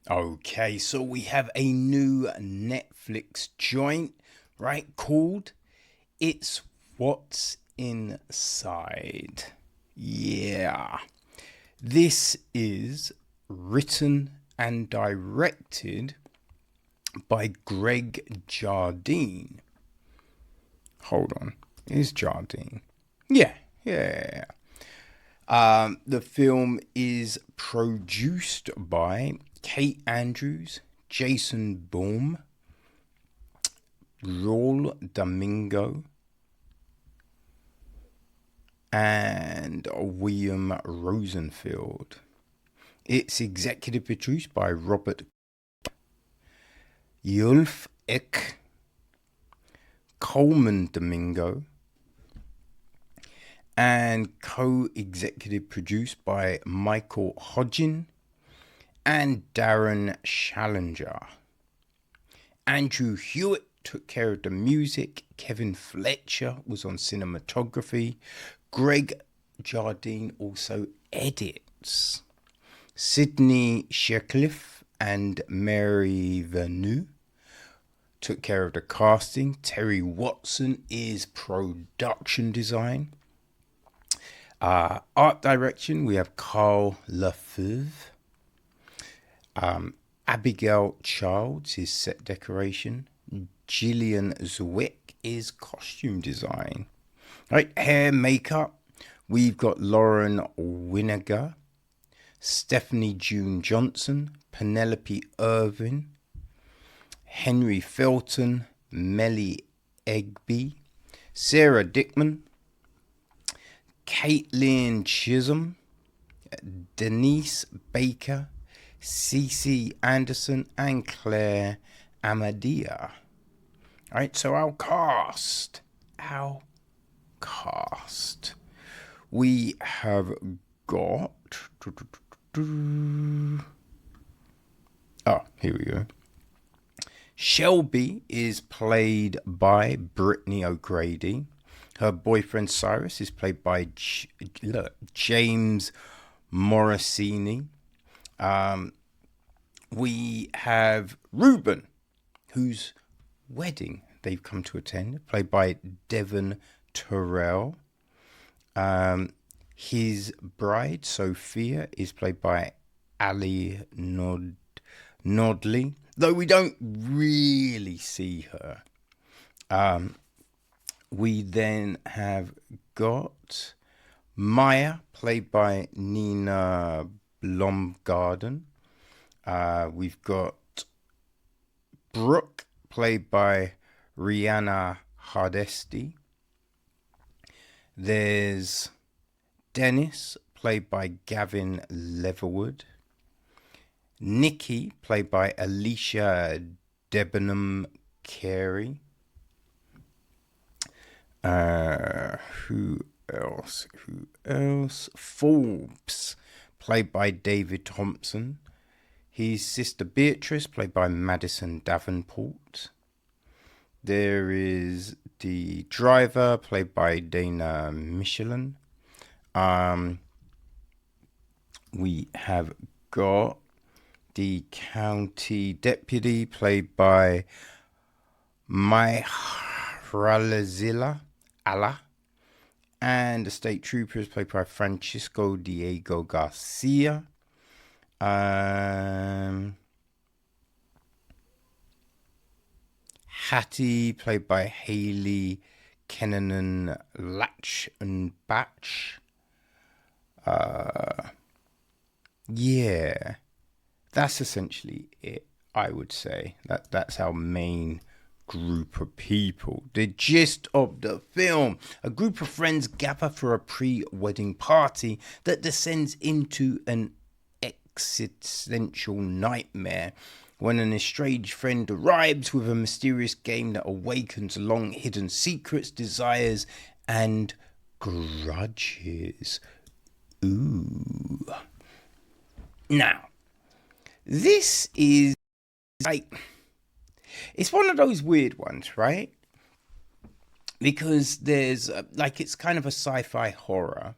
Okay, so we have a new Netflix joint, right? Called It's What's Inside. Yeah. This is written and directed by Greg Jardin. Hold on. Is Jardin? Yeah. The film is produced by Kate Andrews, Jason Bourne, Raul Domingo, and William Rosenfield. It's executive produced by Robert Yulf Eck, Coleman Domingo, and co-executive produced by Michael Hodgin and Darren Challenger. Andrew Hewitt took care of the music. Kevin Fletcher was on cinematography. Greg Jardin also edits. Sydney Shercliffe and Mary Verneau took care of the casting. Terry Watson is production design. Art direction, we have Carl Lefebvre. Abigail Childs is set decoration. Gillian Zwick is costume design. Right, hair, makeup, we've got Lauren Winiger, Stephanie June Johnson, Penelope Irvin, Henry Felton, Melly Egby, Sarah Dickman, Caitlin Chisholm, Denise Baker, Cece Anderson, and Claire Amadea. All right, so our cast. We have got... Oh, here we go. Shelby is played by Brittany O'Grady. Her boyfriend Cyrus is played by James Morosini. We have Reuben, whose wedding they've come to attend, played by Devon Terrell. His bride, Sophia, is played by Ali Nodley, though we don't really see her. We then have got Maya, played by Nina Bloomgarden. We've got Brooke, played by Reina Hardesty. There's Dennis, played by Gavin Leatherwood. Nikki, played by Alycia Debnam-Carey. Who else? Forbes, played by David Thompson. His sister Beatrice, played by Madison Davenport. There is the driver, played by Dana Michelin. We have got the county deputy, played by Myhralazila Allah. And the state trooper is played by Francisco Diego Garcia. Hattie, played by Haley Kennanan Latch and Batch. Yeah, that's essentially it, I would say. That's our main group of people. The gist of the film: a group of friends gather for a pre-wedding party that descends into an existential nightmare when an estranged friend arrives with a mysterious game that awakens long-hidden secrets, desires, and grudges. Ooh. Now, this is like... it's one of those weird ones, right? Because there's it's kind of a sci-fi horror.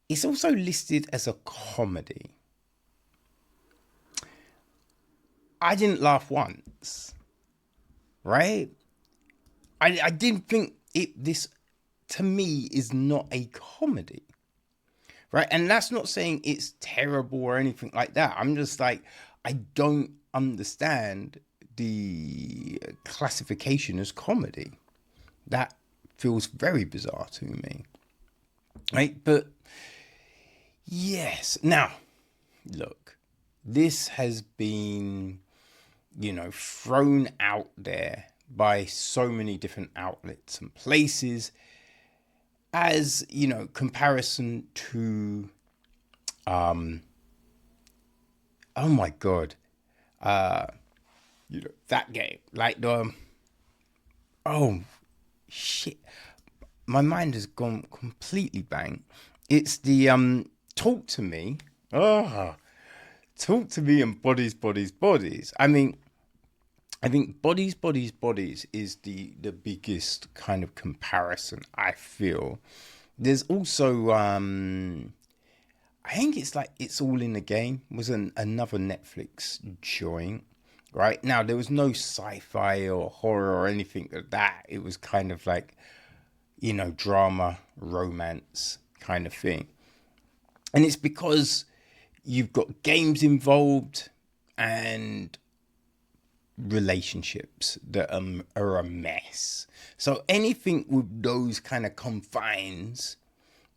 It's also listed as a comedy. I didn't laugh once, right? I didn't think this, to me, is not a comedy, right? And that's not saying it's terrible or anything like that. I'm just like, I don't understand the classification as comedy. That feels very bizarre to me, right? But yes, now, look, this has been, thrown out there by so many different outlets and places as, comparison to, oh my God, that game, like oh shit, my mind has gone completely blank. It's the, Talk to Me. Oh, Talk to Me and Bodies, Bodies, Bodies. I mean, I think Bodies, Bodies, Bodies is the biggest kind of comparison, I feel. There's also, I think it's like It's All in the Game was another Netflix joint, right? Now, there was no sci-fi or horror or anything like that. It was kind of like, drama, romance kind of thing. And it's because you've got games involved and relationships that are a mess. So anything with those kind of confines,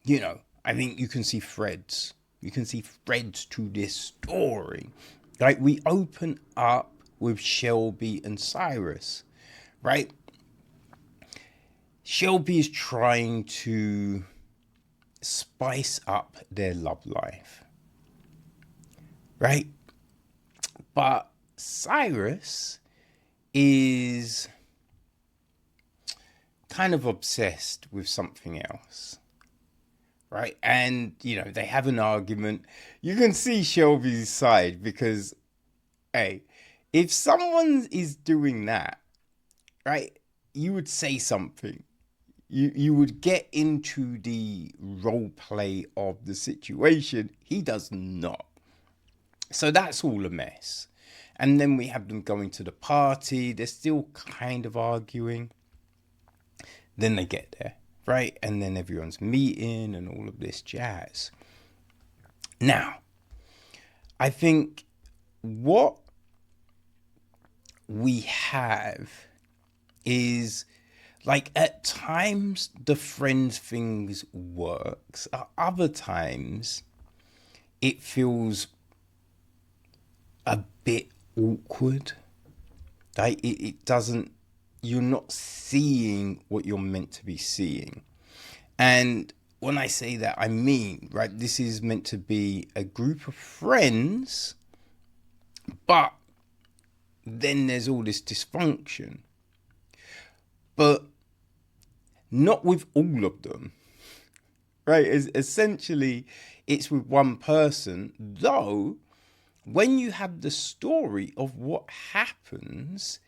I think you can see threads. You can see threads to this story. Like, we open up with Shelby and Cyrus, right? Shelby is trying to spice up their love life, right? But Cyrus is kind of obsessed with something else, right? And, they have an argument. You can see Shelby's side because, hey, if someone is doing that, right, you would say something. You would get into the role play of the situation. He does not. So that's all a mess. And then we have them going to the party. They're still kind of arguing. Then they get there, right? And then everyone's meeting and all of this jazz. Now, I think what we have is, like, at times the friends things works. At other times it feels a bit awkward. Like, it doesn't, you're not seeing what you're meant to be seeing. And when I say that, I mean, right, this is meant to be a group of friends, but then there's all this dysfunction. But not with all of them, right? Essentially, it's with one person, though. When you have the story of what happens,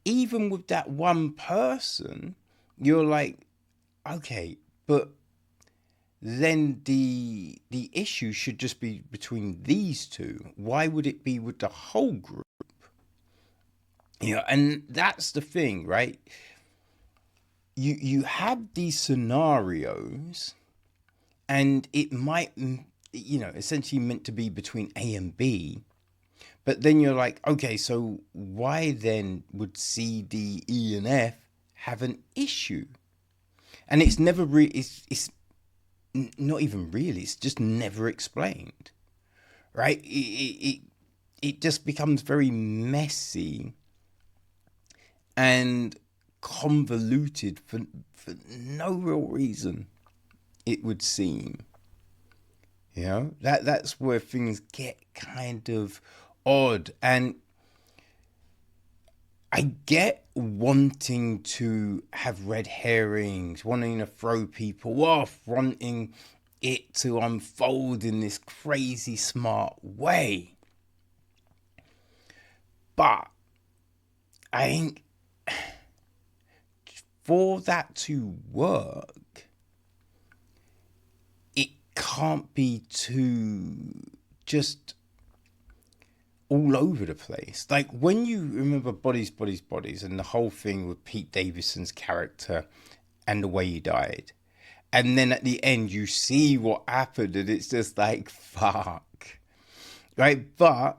even with that one person, you're like, okay, but then the issue should just be between these two. Why would it be with the whole group? And that's the thing, right? You have these scenarios, and it might, essentially meant to be between A and B. But then you're like, okay, so why then would C, D, E, and F have an issue? And it's never really, it's not even really, it's just never explained, right? It just becomes very messy and convoluted for no real reason, it would seem. That's where things get kind of odd. And I get wanting to have red herrings, wanting to throw people off, wanting it to unfold in this crazy smart way. But I think for that to work, it can't be too just all over the place. Like when you remember Bodies, Bodies, Bodies and the whole thing with Pete Davidson's character and the way he died. And then at the end, you see what happened and it's just like, fuck. Right? But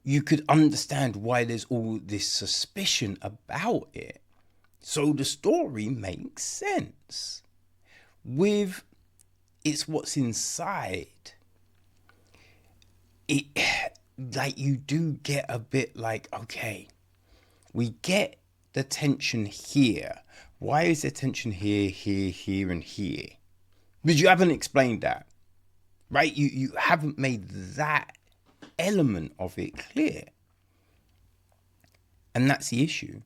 you could understand why there's all this suspicion about it. So the story makes sense. With it's what's inside. It like you do get a bit like, okay, we get the tension here. Why is there tension here, here, here, and here? Because you haven't explained that, right? You haven't made that element of it clear. And that's the issue.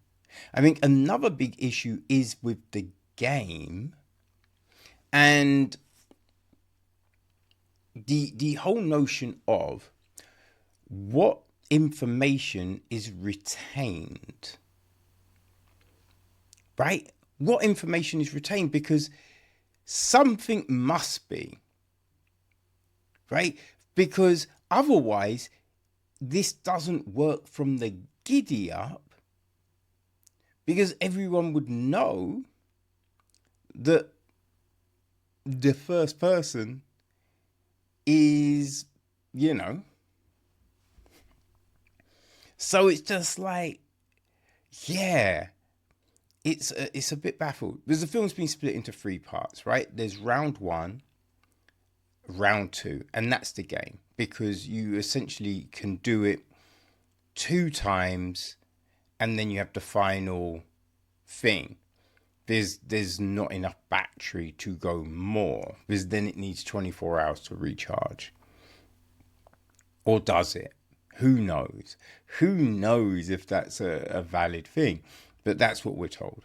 I think another big issue is with the game and the whole notion of what information is retained, right? What information is retained, because something must be, right? Because otherwise this doesn't work from the giddy up, because everyone would know that the first person is, you know. So it's just like, yeah, it's a bit baffled. Because the film's been split into 3 parts, right? There's round 1, round 2, and that's the game. Because you essentially can do it 2 times, and then you have the final thing. There's not enough battery to go more, because then it needs 24 hours to recharge. Or does it? Who knows? Who knows if that's a valid thing? But that's what we're told.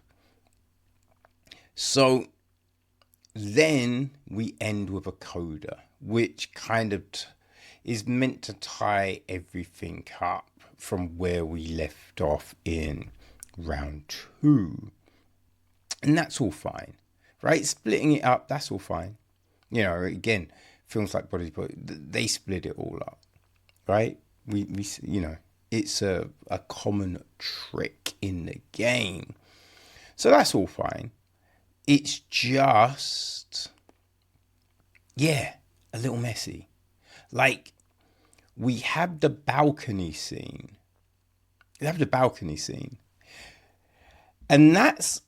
So then we end with a coda, which kind of is meant to tie everything up from where we left off in round 2. And that's all fine, right? Splitting it up, that's all fine. You know, again, films like Bodies, they split it all up, right? We you know, it's a common trick in the game. So that's all fine. It's just, yeah, a little messy. Like, we have the balcony scene. And that's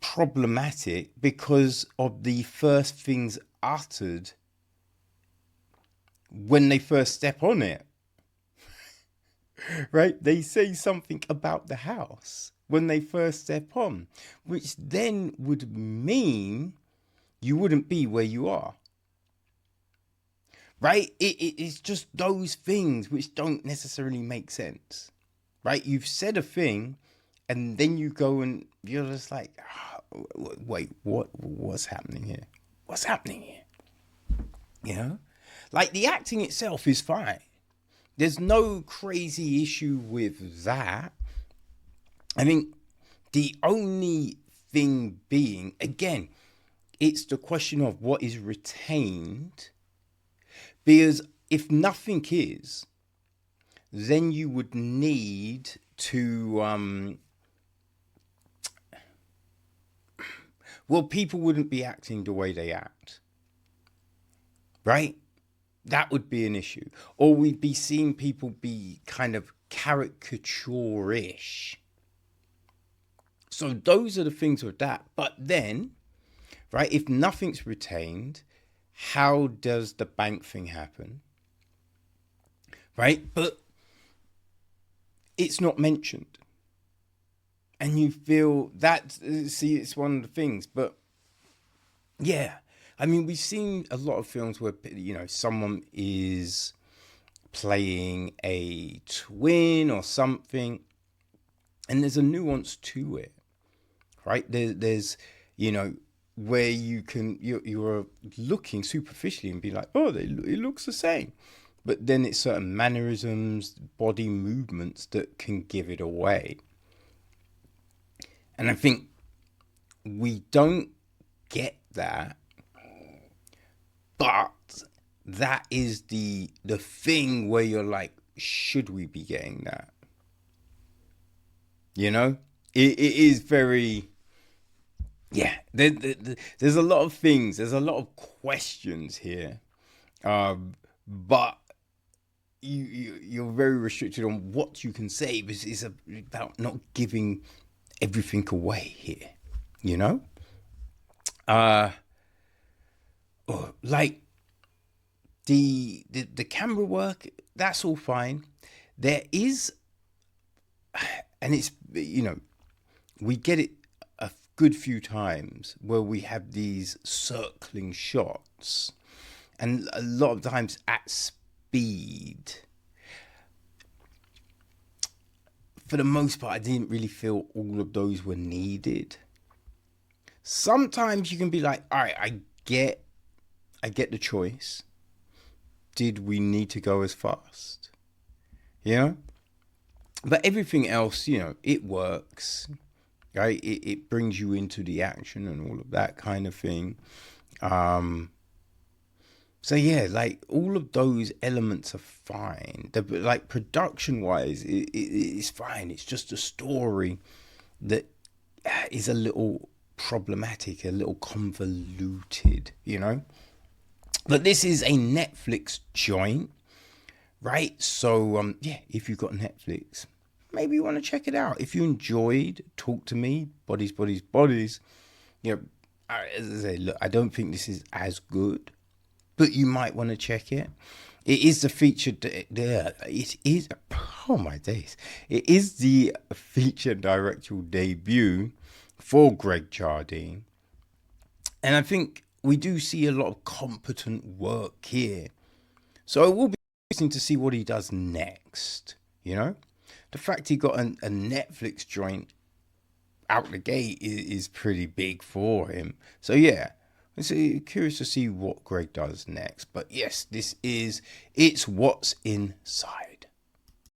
problematic because of the first things uttered when they first step on it. Right? They say something about the house when they first step on, which then would mean you wouldn't be where you are. Right? It's just those things which don't necessarily make sense. Right? You've said a thing and then you go and you're just like, oh, wait, what's happening here? What's happening here? You know? Like, the acting itself is fine. There's no crazy issue with that. I think the only thing being, again, it's the question of what is retained. Because if nothing is, then you would need to, well, people wouldn't be acting the way they act. Right? That would be an issue. Or we'd be seeing people be kind of caricature-ish. So those are the things with that. But then, right, if nothing's retained, how does the bank thing happen? Right? But it's not mentioned. And you feel that, see, it's one of the things. But yeah, I mean, we've seen a lot of films where, you know, someone is playing a twin or something, and there's a nuance to it, right? There's, you know, where you're looking superficially and be like, oh, it looks the same. But then it's certain mannerisms, body movements that can give it away. And I think we don't get that. But that is the thing where you're like, should we be getting that? You know, it is very, yeah. There's a lot of things. There's a lot of questions here, but you're very restricted on what you can say. Because it's about not giving everything away here. You know, like the camera work. That's all fine. There is, and it's, you know, we get it a good few times where we have these circling shots, and a lot of times at speed. For the most part, I didn't really feel all of those were needed. Sometimes you can be like, all right, I get the choice. Did we need to go as fast? You know? But everything else, you know, it works, right? It brings you into the action and all of that kind of thing. So yeah, like all of those elements are fine. Like production wise, it's fine. It's just a story that is a little problematic, a little convoluted, you know? But this is a Netflix joint. Right, so yeah, if you've got Netflix, maybe you want to check it out. If you enjoyed Talk to Me, Bodies, Bodies, Bodies, you know, as I say, look, I don't think this is as good, but you might want to check it. It is the featured, it is, oh my days, it is the featured directorial debut for Greg Jardin, and I think we do see a lot of competent work here. So it will be interesting to see what he does next. You know, the fact he got a Netflix joint out the gate is pretty big for him. So yeah, it's curious to see what Greg does next. But yes, it's What's Inside.